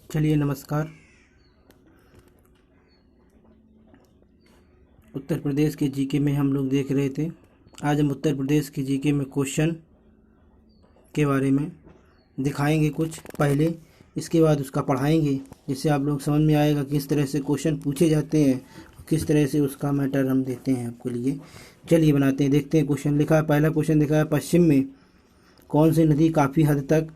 चलिए नमस्कार। उत्तर प्रदेश के जीके में हम लोग देख रहे थे। आज हम उत्तर प्रदेश के जीके में क्वेश्चन के बारे में दिखाएंगे कुछ पहले, इसके बाद उसका पढ़ाएंगे, जिससे आप लोग समझ में आएगा किस तरह से क्वेश्चन पूछे जाते हैं और किस तरह से उसका मैटर हम देते हैं आपके लिए। चलिए बनाते हैं, देखते हैं। क्वेश्चन लिखा है, पहला क्वेश्चन लिखा है, पश्चिम में कौन सी नदी काफ़ी हद तक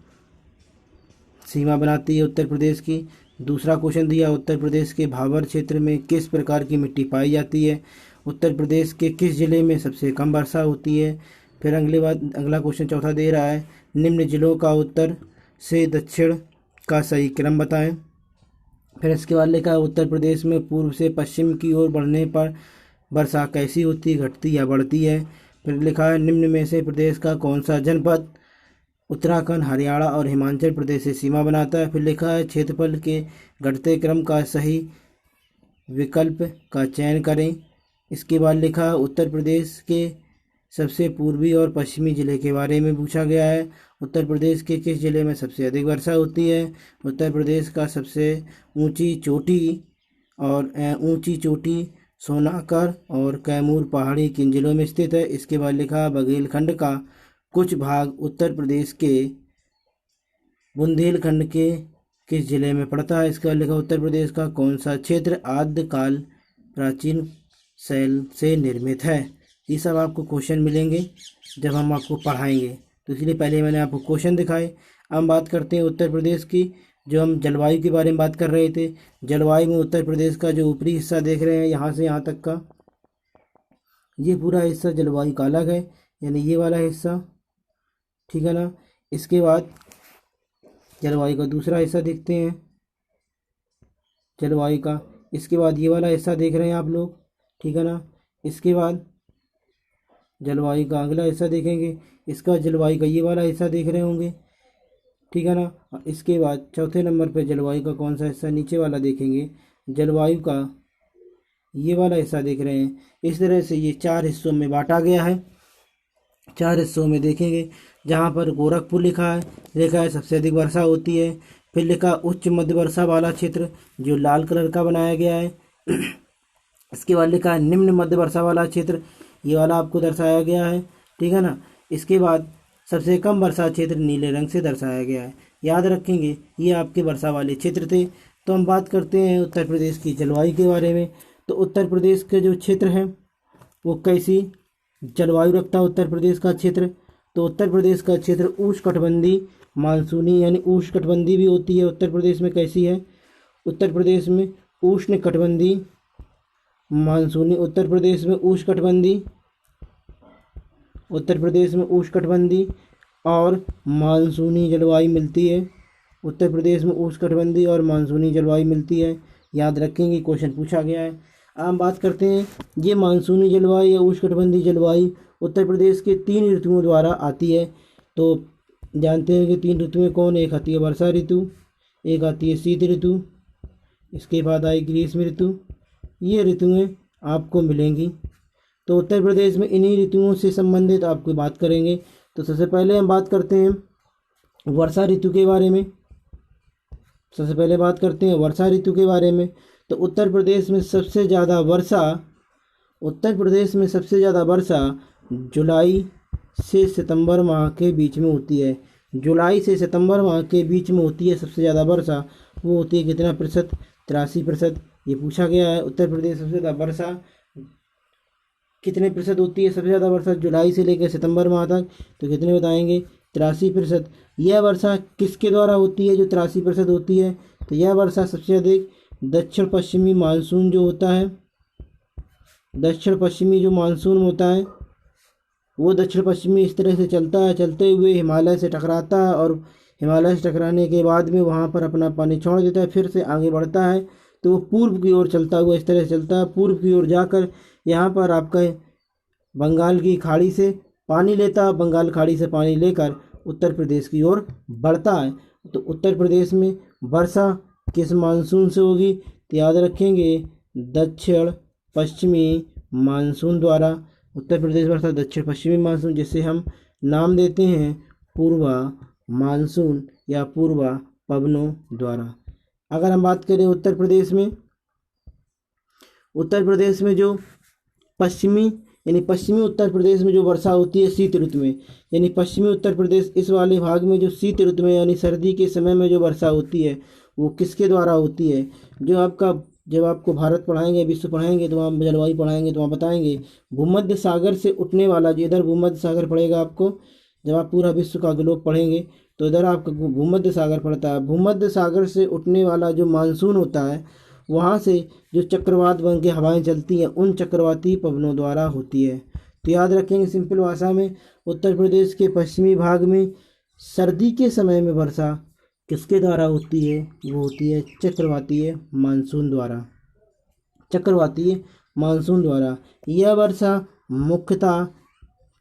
सीमा बनाती है उत्तर प्रदेश की। दूसरा क्वेश्चन दिया, उत्तर प्रदेश के भाबर क्षेत्र में किस प्रकार की मिट्टी पाई जाती है। उत्तर प्रदेश के किस जिले में सबसे कम वर्षा होती है। फिर अगला क्वेश्चन चौथा दे रहा है, निम्न जिलों का उत्तर से दक्षिण का सही क्रम बताएं। फिर इसके बाद लिखा है, उत्तर प्रदेश में पूर्व से पश्चिम की ओर बढ़ने पर वर्षा कैसी होती, घटती या बढ़ती है। फिर लिखा है, निम्न में से प्रदेश का कौन सा जनपद उत्तराखंड, हरियाणा और हिमाचल प्रदेश से सीमा बनाता है। फिर लिखा है, क्षेत्रफल के घटते क्रम का सही विकल्प का चयन करें। इसके बाद लिखा है, उत्तर प्रदेश के सबसे पूर्वी और पश्चिमी जिले के बारे में पूछा गया है। उत्तर प्रदेश के किस जिले में सबसे अधिक वर्षा होती है। उत्तर प्रदेश का सबसे ऊंची चोटी सोनाकर और कैमूर पहाड़ी किन जिलों में स्थित है। इसके बाद लिखा, बुंदेलखंड का कुछ भाग उत्तर प्रदेश के बुंदेलखंड के किस जिले में पड़ता है। इसका लिखा, उत्तर प्रदेश का कौन सा क्षेत्र आद्यकाल प्राचीन शैल से निर्मित है। ये सब आपको क्वेश्चन मिलेंगे जब हम आपको पढ़ाएंगे, तो इसलिए पहले मैंने आपको क्वेश्चन दिखाए। अब हम बात करते हैं उत्तर प्रदेश की, जो हम जलवायु के बारे में बात कर रहे थे। जलवायु में उत्तर प्रदेश का जो ऊपरी हिस्सा देख रहे हैं, यहाँ से यहाँ तक का ये पूरा हिस्सा जलवायु का अलग है, यानी ये वाला हिस्सा, ठीक है ना। इसके बाद जलवायु का दूसरा हिस्सा देखते हैं, जलवायु का। इसके बाद ये वाला हिस्सा देख रहे हैं आप लोग, ठीक है ना। इसके बाद जलवायु का अगला हिस्सा देखेंगे, इसका जलवायु का ये वाला हिस्सा देख रहे होंगे, ठीक है ना। इसके बाद चौथे नंबर पे जलवायु का कौन सा हिस्सा, नीचे वाला देखेंगे, जलवायु का ये वाला हिस्सा देख रहे हैं। इस तरह से ये 4 हिस्सों में बांटा गया है। 4 हिस्सों में देखेंगे, जहाँ पर गोरखपुर लिखा है सबसे अधिक वर्षा होती है। फिर लिखा उच्च मध्य वर्षा वाला क्षेत्र, जो लाल कलर का बनाया गया है। इसके बाद लिखा है निम्न मध्य वर्षा वाला क्षेत्र, ये वाला आपको दर्शाया गया है, ठीक है ना। इसके बाद सबसे कम वर्षा क्षेत्र नीले रंग से दर्शाया गया है। याद रखेंगे, ये आपके वर्षा वाले क्षेत्र थे। तो हम बात करते हैं उत्तर प्रदेश की जलवायु के बारे में। तो उत्तर प्रदेश के जो क्षेत्र है वो कैसी जलवायु रखता है उत्तर प्रदेश का क्षेत्र। तो उत्तर प्रदेश का क्षेत्र उष्णकटिबंधीय मानसूनी, यानी उष्णकटिबंधीय भी होती है। उत्तर प्रदेश में कैसी है, उत्तर प्रदेश में उष्णकटिबंधीय मानसूनी, उत्तर प्रदेश में उष्णकटिबंधीय और मानसूनी जलवायु मिलती है। उत्तर प्रदेश में उष्णकटिबंधीय और मानसूनी जलवायु मिलती है, याद रखेंगे, क्वेश्चन पूछा गया है। हम बात करते हैं, ये मानसूनी जलवायु या उष्णकटिबंधीय जलवायु उत्तर प्रदेश के 3 ऋतुओं द्वारा आती है। तो जानते हैं कि 3 ऋतुएं कौन, एक आती है वर्षा ऋतु, एक आती है शीत ऋतु, इसके बाद आई ग्रीष्म ऋतु। ये ऋतुएं आपको मिलेंगी। तो उत्तर प्रदेश में इन्हीं ऋतुओं से संबंधित आपको बात करेंगे। तो सबसे पहले हम बात करते हैं वर्षा ऋतु के बारे में। तो उत्तर प्रदेश में सबसे ज़्यादा वर्षा जुलाई से सितंबर माह के बीच में होती है। जुलाई से सितंबर माह के बीच में होती है सबसे ज़्यादा वर्षा। वो होती है कितना प्रतिशत, 83%। ये पूछा गया है, उत्तर प्रदेश सबसे ज़्यादा वर्षा कितने प्रतिशत होती है, सबसे ज़्यादा वर्षा जुलाई से लेकर सितंबर माह तक। तो कितने बताएंगे, 83%। यह वर्षा किसके द्वारा होती है जो 83% होती है। तो यह वर्षा सबसे अधिक दक्षिण पश्चिमी मानसून जो होता है, दक्षिण पश्चिमी जो मानसून होता है, वो दक्षिण पश्चिमी इस तरह से चलता है, चलते हुए हिमालय से टकराता है, और हिमालय से टकराने के बाद में वहाँ पर अपना पानी छोड़ देता है, फिर से आगे बढ़ता है। तो वो पूर्व की ओर चलता हुआ इस तरह से चलता है, पूर्व की ओर जाकर यहाँ पर आपका बंगाल की खाड़ी से पानी लेता है, बंगाल खाड़ी से पानी लेकर उत्तर प्रदेश की ओर बढ़ता है। तो उत्तर प्रदेश में वर्षा किस मानसून से होगी, तो याद रखेंगे दक्षिण पश्चिमी मानसून द्वारा। उत्तर प्रदेश वर्षा दक्षिण पश्चिमी मानसून, जिसे हम नाम देते हैं पूर्वा मानसून या पूर्वा पवनों द्वारा। अगर हम बात करें उत्तर प्रदेश में, उत्तर प्रदेश में जो पश्चिमी यानी पश्चिमी उत्तर प्रदेश में जो वर्षा होती है शीत ऋतु में, यानी पश्चिमी उत्तर प्रदेश इस वाले भाग में जो शीत ऋतु में यानी सर्दी के समय में जो वर्षा होती है वो किसके द्वारा होती है? जो आपका जब आपको भारत पढ़ाएंगे, विश्व पढ़ाएंगे, तो वहाँ जलवायु पढ़ाएंगे तो वहाँ बताएंगे भूमध्य सागर से उठने वाला, जो इधर भूमध्य सागर पड़ेगा आपको, जब आप पूरा विश्व का ग्लोब पढ़ेंगे तो इधर आपका भूमध्य सागर पड़ता है। भूमध्य सागर से उठने वाला जो मानसून होता है वहाँ से जो चक्रवात बन के हवाएं चलती हैं उन चक्रवाती पवनों द्वारा होती है। तो याद रखेंगे सिंपल भाषा में, उत्तर प्रदेश के पश्चिमी भाग में सर्दी के समय में वर्षा किसके द्वारा होती है? वो होती है चक्रवातीय मानसून द्वारा, चक्रवातीय मानसून द्वारा। यह वर्षा मुख्यतः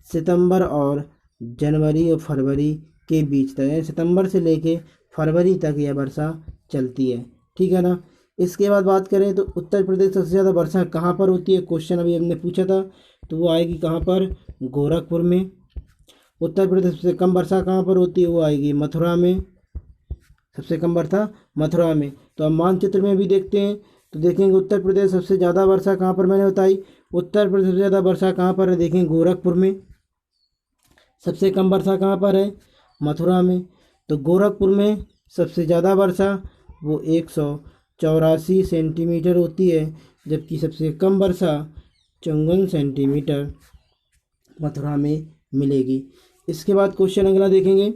सितंबर और जनवरी और फरवरी के बीच तक, यानी सितंबर से लेके फरवरी तक यह वर्षा चलती है। ठीक है ना। इसके बाद बात करें तो उत्तर प्रदेश सबसे ज़्यादा वर्षा कहाँ पर होती है? क्वेश्चन अभी हमने पूछा था, तो वो आएगी कहाँ पर? गोरखपुर में। उत्तर प्रदेश सबसे कम वर्षा कहाँ पर होती है? वो आएगी मथुरा में, सबसे कम वर्षा मथुरा में। तो अब मानचित्र में भी देखते हैं तो देखेंगे उत्तर प्रदेश सबसे ज़्यादा वर्षा कहाँ पर, मैंने बताई उत्तर प्रदेश सबसे ज़्यादा वर्षा कहाँ पर है? देखें गोरखपुर में। सबसे कम वर्षा कहाँ पर है? मथुरा में। तो गोरखपुर में सबसे ज़्यादा वर्षा वो 184 सेंटीमीटर होती है, जबकि सबसे कम वर्षा 54 सेंटीमीटर मथुरा में मिलेगी। इसके बाद क्वेश्चन अगला देखेंगे।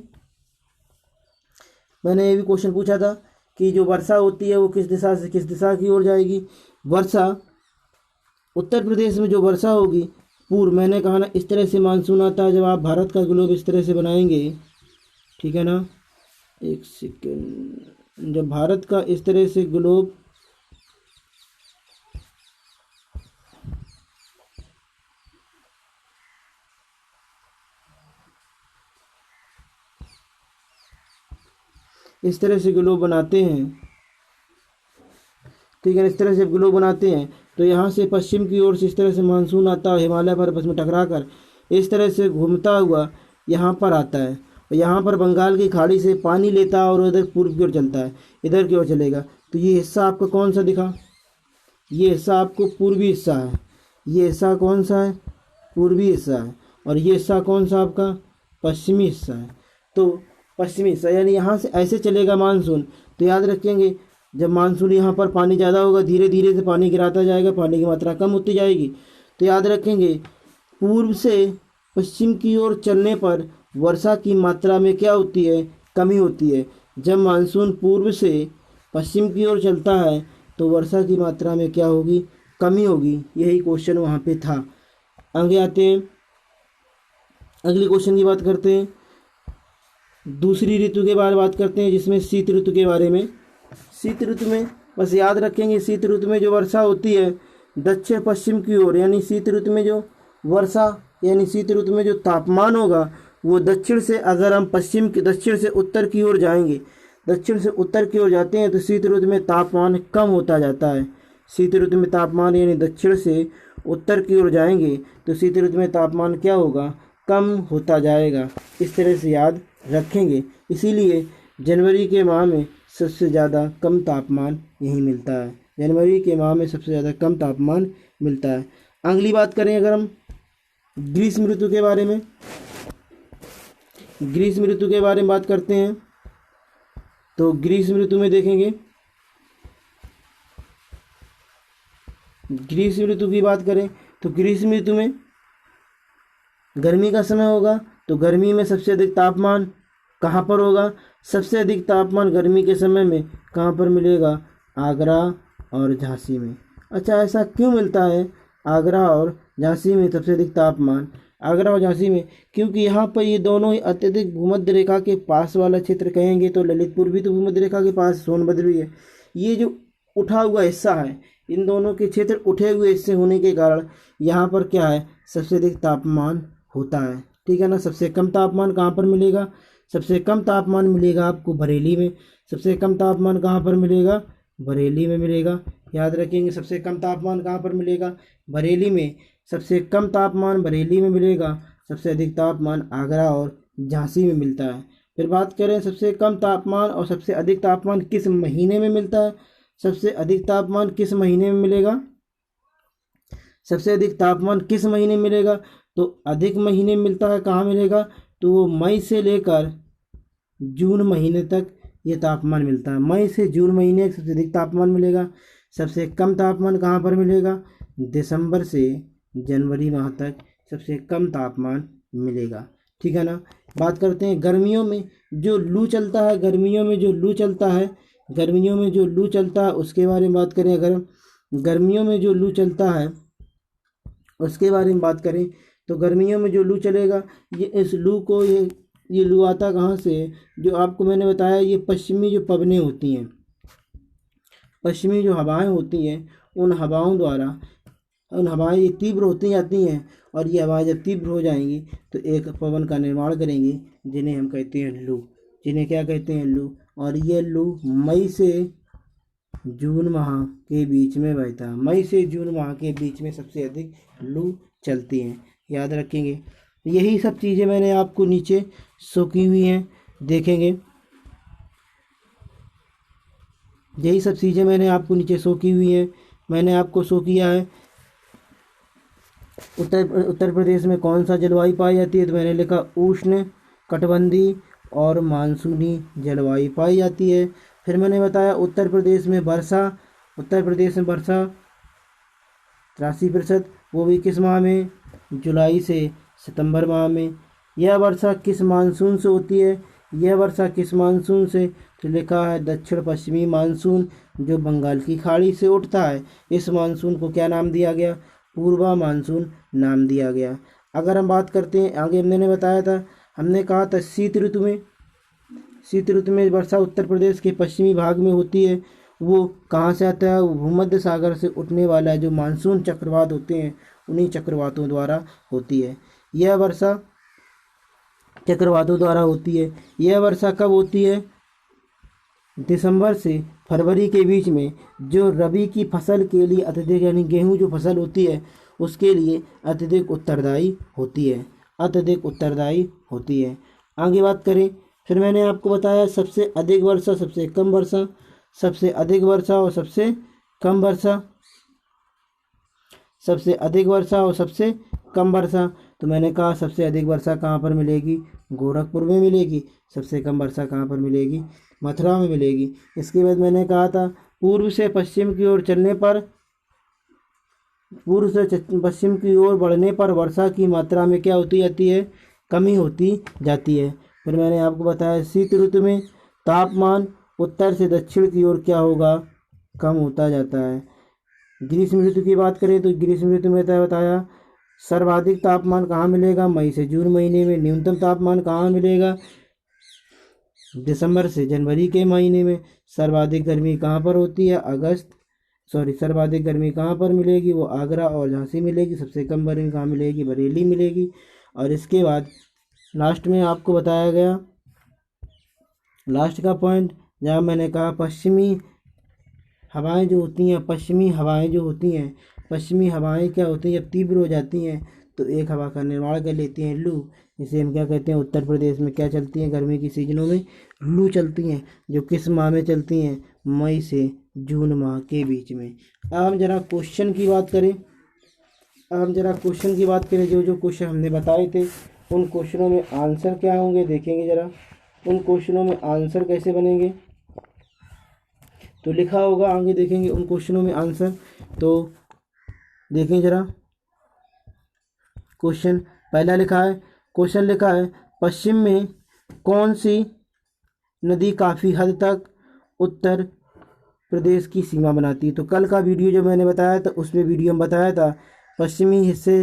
मैंने ये भी क्वेश्चन पूछा था कि जो वर्षा होती है वो किस दिशा से किस दिशा की ओर जाएगी? वर्षा उत्तर प्रदेश में जो वर्षा होगी पूर्व, मैंने कहा ना इस तरह से मानसून आता है जब आप भारत का ग्लोब इस तरह से बनाएंगे, ठीक है ना, एक सेकेंड, जब भारत का इस तरह से ग्लोब इस तरह से ग्लोब बनाते हैं, ठीक है, इस तरह से ग्लोब बनाते हैं तो यहाँ से पश्चिम की ओर से इस तरह से मानसून आता है, हिमालय पर्वत में टकरा कर इस तरह से घूमता हुआ यहाँ पर आता है और यहाँ पर बंगाल की खाड़ी से पानी लेता है और इधर पूर्व की ओर चलता है, इधर की ओर चलेगा। तो ये हिस्सा आपका कौन सा दिखा? ये हिस्सा आपको पूर्वी हिस्सा है। ये हिस्सा कौन सा है? पूर्वी हिस्सा है। और ये हिस्सा कौन सा आपका? पश्चिमी हिस्सा है। तो पश्चिमी हिस्सा यानी यहाँ से ऐसे चलेगा मानसून। तो याद रखेंगे जब मानसून यहाँ पर पानी ज़्यादा होगा धीरे धीरे से पानी गिराता जाएगा, पानी की मात्रा कम होती जाएगी। तो याद रखेंगे पूर्व से पश्चिम की ओर चलने पर वर्षा की मात्रा में क्या होती है? कमी होती है। जब मानसून पूर्व से पश्चिम की ओर चलता है तो वर्षा की मात्रा में क्या होगी? कमी होगी। यही क्वेश्चन वहाँ पे था। आगे आते हैं, अगले क्वेश्चन की बात करते हैं। दूसरी ऋतु के बारे में बात करते हैं जिसमें शीत ऋतु के बारे में। शीत ऋतु में बस याद रखेंगे शीत ऋतु में जो वर्षा होती है दक्षिण पश्चिम की ओर, यानी शीत ऋतु में जो वर्षा यानी शीत ऋतु में जो तापमान होगा वो दक्षिण से, अगर हम पश्चिम की दक्षिण से उत्तर की ओर जाएंगे, दक्षिण से उत्तर की ओर जाते हैं तो शीत ऋतु में तापमान कम होता जाता है। शीत ऋतु में तापमान यानी दक्षिण से उत्तर की ओर जाएंगे तो शीत ऋतु में तापमान क्या होगा? कम होता जाएगा। इस तरह से याद रखेंगे। इसीलिए जनवरी के माह में सबसे ज़्यादा कम तापमान यही मिलता है। जनवरी के माह में सबसे ज़्यादा कम तापमान मिलता है। अगली बात करें अगर हम ग्रीष्म ऋतु के बारे में, ग्रीष्म ऋतु के बारे में बात करते हैं तो ग्रीष्म ऋतु में देखेंगे, ग्रीष्म ऋतु की बात करें तो ग्रीष्म ऋतु में गर्मी का समय होगा। तो गर्मी में सबसे अधिक तापमान कहाँ पर होगा? सबसे अधिक तापमान गर्मी के समय में कहाँ पर मिलेगा? आगरा और झांसी में। अच्छा, ऐसा क्यों मिलता है आगरा और झांसी में सबसे अधिक तापमान? आगरा और झांसी में क्योंकि यहाँ पर ये दोनों ही अत्यधिक भूमध्य रेखा के पास वाला क्षेत्र कहेंगे तो ललितपुर भी तो भूमध्य रेखा के पास, सोनभद्र भी है। ये जो उठा हुआ हिस्सा है, इन दोनों के क्षेत्र उठे हुए हिस्से होने के कारण यहाँ पर क्या है? सबसे अधिक तापमान होता है। ठीक है ना। सबसे कम तापमान कहाँ पर मिलेगा? सबसे कम तापमान मिलेगा आपको बरेली में। सबसे कम तापमान कहाँ पर मिलेगा? बरेली में मिलेगा। याद रखेंगे सबसे कम तापमान कहाँ पर मिलेगा? बरेली में। सबसे कम तापमान बरेली में मिलेगा, सबसे अधिक तापमान आगरा और झांसी में मिलता है। फिर बात करें सबसे कम तापमान और सबसे अधिक तापमान किस महीने में मिलता है। सबसे अधिक तापमान किस महीने में मिलेगा, सबसे अधिक तापमान किस महीने में मिलेगा, तो अधिक महीने में मिलता है। कहाँ मिलेगा, तो वो मई से लेकर जून महीने तक ये तापमान मिलता है। मई से जून महीने सबसे अधिक तापमान मिलेगा। सबसे कम तापमान कहाँ पर मिलेगा, दिसंबर से जनवरी माह तक सबसे कम तापमान मिलेगा। ठीक है ना। बात करते हैं गर्मियों में जो लू चलता है, गर्मियों में जो लू चलता है, गर्मियों में जो लू चलता है उसके बारे में बात करें। अगर गर्मियों में जो लू चलता है उसके बारे में बात करें तो गर्मियों में जो लू चलेगा, ये इस लू को ये लू आता कहाँ से, जो आपको मैंने बताया ये पश्चिमी जो पवनें होती हैं, पश्चिमी जो हवाएं होती हैं, उन हवाएं ये तीव्र होती जाती हैं और ये हवाएं जब तीव्र हो जाएंगी तो एक पवन का निर्माण करेंगी जिन्हें हम कहते हैं लू, जिन्हें क्या कहते हैं, लू। और ये लू मई से जून माह के बीच में बहता है। मई से जून माह के बीच में सबसे अधिक लू चलती हैं, याद रखेंगे। यही सब चीज़ें मैंने आपको नीचे शो की हुई हैं, देखेंगे। यही सब चीज़ें मैंने आपको नीचे शो की हुई हैं। मैंने आपको शो किया है उत्तर प्रदेश में कौन सा जलवायु पाई जाती है, तो मैंने लिखा उष्ण कटिबंधीय और मानसूनी जलवायु पाई जाती है। फिर मैंने बताया उत्तर प्रदेश में वर्षा 83%, वो भी किस माह में, जुलाई से सितंबर माह में। यह वर्षा किस मानसून से होती है, यह वर्षा किस मानसून से, तो लिखा है दक्षिण पश्चिमी मानसून जो बंगाल की खाड़ी से उठता है। इस मानसून को क्या नाम दिया गया, पूर्वा मानसून नाम दिया गया। अगर हम बात करते हैं आगे, हमने बताया था, हमने कहा था शीत ऋतु में वर्षा उत्तर प्रदेश के पश्चिमी भाग में होती है। वो कहाँ से आता है, वो भूमध्य सागर से उठने वाला जो मानसून चक्रवात होते हैं उन्हीं चक्रवातों द्वारा होती है। यह वर्षा चक्रवातों द्वारा होती है। यह वर्षा कब होती है, दिसंबर से फरवरी के बीच में, जो रबी की फसल के लिए अत्यधिक, यानी गेहूं जो फसल होती है उसके लिए अत्यधिक उत्तरदायी होती है। आगे बात करें, फिर मैंने आपको बताया सबसे अधिक वर्षा, सबसे कम वर्षा, सबसे अधिक वर्षा और सबसे कम वर्षा, सबसे अधिक वर्षा और सबसे कम वर्षा। तो मैंने कहा सबसे अधिक वर्षा कहाँ पर मिलेगी, गोरखपुर में मिलेगी। सबसे कम वर्षा कहाँ पर मिलेगी, मथुरा में मिलेगी। इसके बाद मैंने कहा था पूर्व से पश्चिम की ओर बढ़ने पर वर्षा की मात्रा में क्या होती जाती है, कमी होती जाती है। फिर मैंने आपको बताया शीत ऋतु में तापमान उत्तर से दक्षिण की ओर क्या होगा, कम होता जाता है। ग्रीष्म ऋतु की बात करें तो ग्रीष्म ऋतु में बताया सर्वाधिक तापमान कहाँ मिलेगा, मई से जून महीने में। न्यूनतम तापमान कहाँ मिलेगा, दिसंबर से जनवरी के महीने में। सर्वाधिक गर्मी कहाँ पर होती है, सर्वाधिक गर्मी कहाँ पर मिलेगी, वो आगरा और झांसी मिलेगी। सबसे कम गर्मी कहाँ मिलेगी, बरेली मिलेगी। और इसके बाद लास्ट में आपको बताया गया, लास्ट का पॉइंट जहाँ मैंने कहा पश्चिमी हवाएं जो होती हैं, पश्चिमी हवाएं क्या होती हैं, जब तीव्र हो जाती हैं तो एक हवा का निर्माण कर लेती हैं, लू। जिसे हम क्या कहते हैं, उत्तर प्रदेश में क्या चलती हैं, गर्मी की सीजनों में लू चलती हैं, जो किस माह में चलती हैं, मई से जून माह के बीच में। अब हम जरा क्वेश्चन की बात करें। जो क्वेश्चन हमने बताए थे उन क्वेश्चनों में आंसर क्या होंगे, देखेंगे जरा उन क्वेश्चनों में आंसर कैसे बनेंगे। तो लिखा होगा, आगे देखेंगे उन क्वेश्चनों में आंसर। तो देखें जरा, क्वेश्चन पहला लिखा है पश्चिम में कौन सी नदी काफ़ी हद तक उत्तर प्रदेश की सीमा बनाती है। तो कल का वीडियो जो मैंने बताया था उसमें वीडियो में बताया था पश्चिमी हिस्से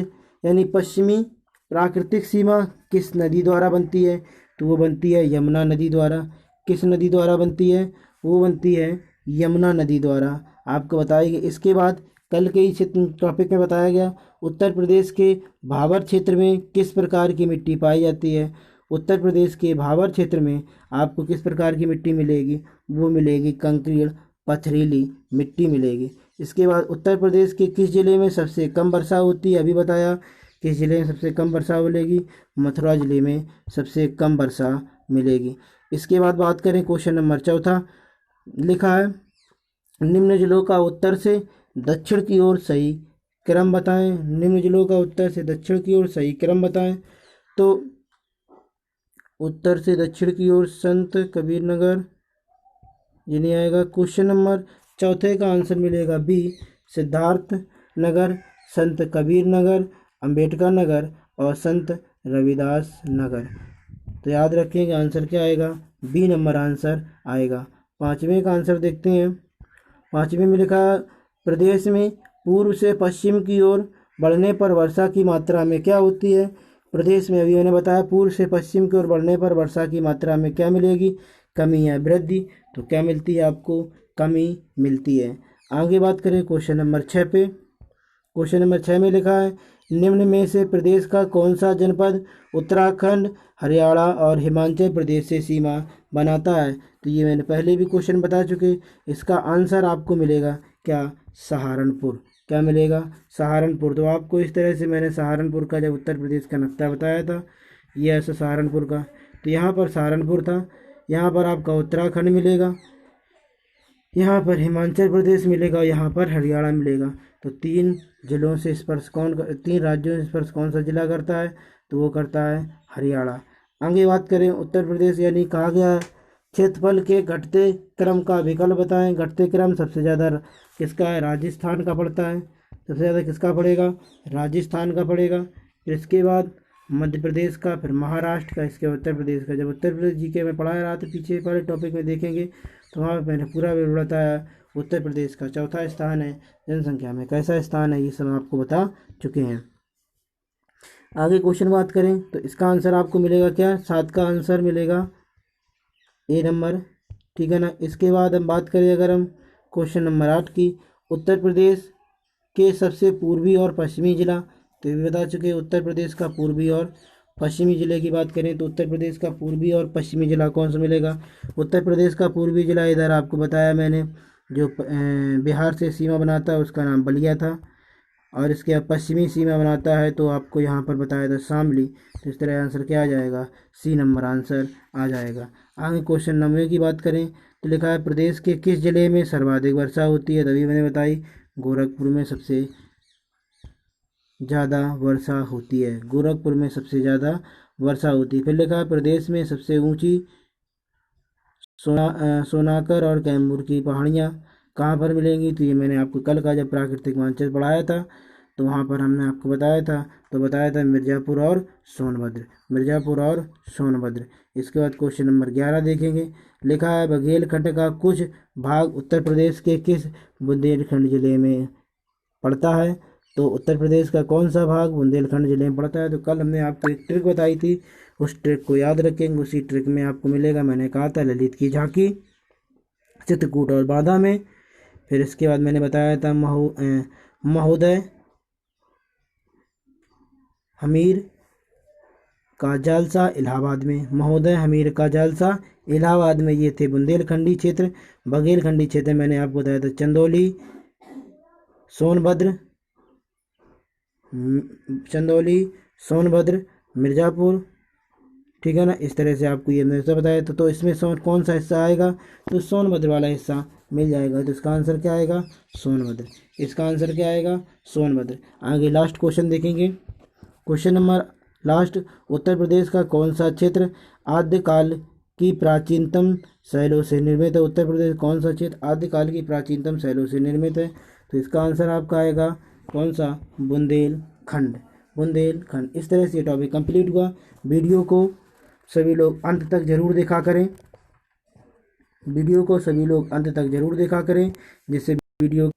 यानी पश्चिमी प्राकृतिक सीमा किस नदी द्वारा बनती है, तो वो बनती है यमुना नदी द्वारा। किस नदी द्वारा बनती है, वो बनती है यमुना नदी द्वारा, आपको बताएंगे। इसके बाद कल के ही टॉपिक में बताया गया उत्तर प्रदेश के भाबर क्षेत्र में किस प्रकार की मिट्टी पाई जाती है। उत्तर प्रदेश के भाबर क्षेत्र में आपको किस प्रकार की मिट्टी मिलेगी, वो मिलेगी कंकरीय पथरीली मिट्टी मिलेगी। इसके बाद उत्तर प्रदेश के किस ज़िले में सबसे कम वर्षा होती है, अभी बताया किस ज़िले में सबसे कम वर्षा मिलेगी, मथुरा ज़िले में सबसे कम वर्षा मिलेगी। इसके बाद बात करें क्वेश्चन नंबर चौथा, लिखा है निम्न जिलों का उत्तर से दक्षिण की ओर सही क्रम बताएं। निम्न जिलों का उत्तर से दक्षिण की ओर सही क्रम बताएं। तो उत्तर से दक्षिण की ओर संत कबीर नगर ये नहीं आएगा। क्वेश्चन नंबर चौथे का आंसर मिलेगा बी, सिद्धार्थ नगर, संत कबीर नगर, अंबेडकर नगर और संत रविदास नगर। तो याद रखेंगे आंसर क्या आएगा, बी नंबर आंसर आएगा। पाँचवें का आंसर देखते हैं। पाँचवें में लिखा प्रदेश में पूर्व से पश्चिम की ओर बढ़ने पर वर्षा की मात्रा में क्या होती है। प्रदेश में अभी मैंने बताया पूर्व से पश्चिम की ओर बढ़ने पर वर्षा की मात्रा में क्या मिलेगी, कमी या वृद्धि। तो क्या मिलती है आपको, कमी मिलती है। आगे बात करें क्वेश्चन नंबर 6 पे। क्वेश्चन नंबर 6 में लिखा है निम्न में से प्रदेश का कौन सा जनपद उत्तराखंड, हरियाणा और हिमाचल प्रदेश से सीमा बनाता है। तो ये मैंने पहले भी क्वेश्चन बता चुके। इसका आंसर आपको मिलेगा क्या, सहारनपुर। क्या मिलेगा, सहारनपुर। तो आपको इस तरह से मैंने सहारनपुर का जब उत्तर प्रदेश का नक्शा बताया था, ये ऐसा सहारनपुर का, तो यहाँ पर सहारनपुर था, यहाँ पर आपका उत्तराखंड मिलेगा, यहाँ पर हिमाचल प्रदेश मिलेगा, यहाँ पर हरियाणा मिलेगा। तो तीन जिलों से स्पर्श तीन राज्यों से स्पर्श कौन सा जिला करता है, तो वो करता है हरियाणा। आगे बात करें उत्तर प्रदेश, यानी कहा गया क्षेत्रफल के घटते क्रम का विकल्प बताएं। घटते क्रम सबसे ज़्यादा किसका है, राजस्थान का पड़ता है। सबसे ज़्यादा किसका पड़ेगा, राजस्थान का पड़ेगा। फिर इसके बाद मध्य प्रदेश का, फिर महाराष्ट्र का, इसके उत्तर प्रदेश का। जब उत्तर प्रदेश जीके में पढ़ाया रहा तो पीछे वाले टॉपिक में देखेंगे तो वहाँ पर मैंने पूरा विवरण बताया। उत्तर प्रदेश का चौथा स्थान है, जनसंख्या में कैसा स्थान है, ये सब आपको बता चुके हैं। आगे क्वेश्चन बात करें तो इसका आंसर आपको मिलेगा क्या, 7 का आंसर मिलेगा ए नंबर, ठीक है ना। इसके बाद हम बात करें अगर हम क्वेश्चन नंबर 8 की, उत्तर प्रदेश के सबसे पूर्वी और पश्चिमी जिला। तो ये भी बता चुके, उत्तर प्रदेश का पूर्वी और पश्चिमी जिले की बात करें तो उत्तर प्रदेश का पूर्वी और पश्चिमी जिला कौन सा मिलेगा। उत्तर प्रदेश का पूर्वी जिला इधर आपको बताया मैंने, जो बिहार से सीमा बनाता है उसका नाम बलिया था, और इसके पश्चिमी सीमा बनाता है तो आपको यहाँ पर बताया था शामली। तो इस तरह आंसर क्या आ जाएगा, सी नंबर आंसर आ जाएगा। आगे क्वेश्चन 9 की बात करें तो लिखा है प्रदेश के किस जिले में सर्वाधिक वर्षा होती है। तभी मैंने बताई गोरखपुर में सबसे ज़्यादा वर्षा होती है, गोरखपुर में सबसे ज़्यादा वर्षा होती है। फिर लिखा है प्रदेश में सबसे ऊंची सोनाकर और कैमूर की पहाड़ियाँ कहाँ पर मिलेंगी। तो ये मैंने आपको कल का जब प्राकृतिक मानचित्र पढ़ाया था तो वहाँ पर हमने आपको बताया था, तो बताया था मिर्ज़ापुर और सोनभद्र, मिर्ज़ापुर और सोनभद्र। इसके बाद क्वेश्चन नंबर 11 देखेंगे। लिखा है बुंदेलखंड का कुछ भाग उत्तर प्रदेश के किस बुंदेलखंड जिले में पड़ता है। तो उत्तर प्रदेश का कौन सा भाग बुंदेलखंड जिले में पड़ता है। तो कल हमने आपको एक ट्रिक बताई थी, उस ट्रिक को याद रखेंगे। उसी ट्रिक में आपको मिलेगा, मैंने कहा था ललित की झांकी, चित्रकूट और बांदा में। फिर इसके बाद मैंने बताया था महोदय हमीर का जालसा इलाहाबाद में, महोदय हमीर का जालसा इलाहाबाद में, ये थे बुंदेलखंडी क्षेत्र। बघेलखंडी क्षेत्र मैंने आपको बताया था चंदौली, सोनभद्र, मिर्ज़ापुर, ठीक है ना। इस तरह से आपको ये मैंने बताया था। तो इसमें कौन सा हिस्सा आएगा, तो सोनभद्र वाला हिस्सा मिल जाएगा। तो इसका आंसर क्या आएगा, सोनभद्र। इसका आंसर क्या आएगा, सोनभद्र। आगे लास्ट क्वेश्चन देखेंगे। Question number last, Uttar Pradesh का कौन सा क्षेत्र आद्यकाल की प्राचीनतम शैलों से निर्मित है। उत्तर प्रदेश कौन सा क्षेत्र आद्यकाल की प्राचीनतम शैलों से निर्मित है। तो इसका आंसर आपका आएगा कौन सा, बुंदेलखंड, बुंदेलखंड। इस तरह से ये टॉपिक कंप्लीट हुआ। वीडियो को सभी लोग अंत तक जरूर देखा करें, वीडियो को सभी लोग अंत तक जरूर देखा करें, जिससे वीडियो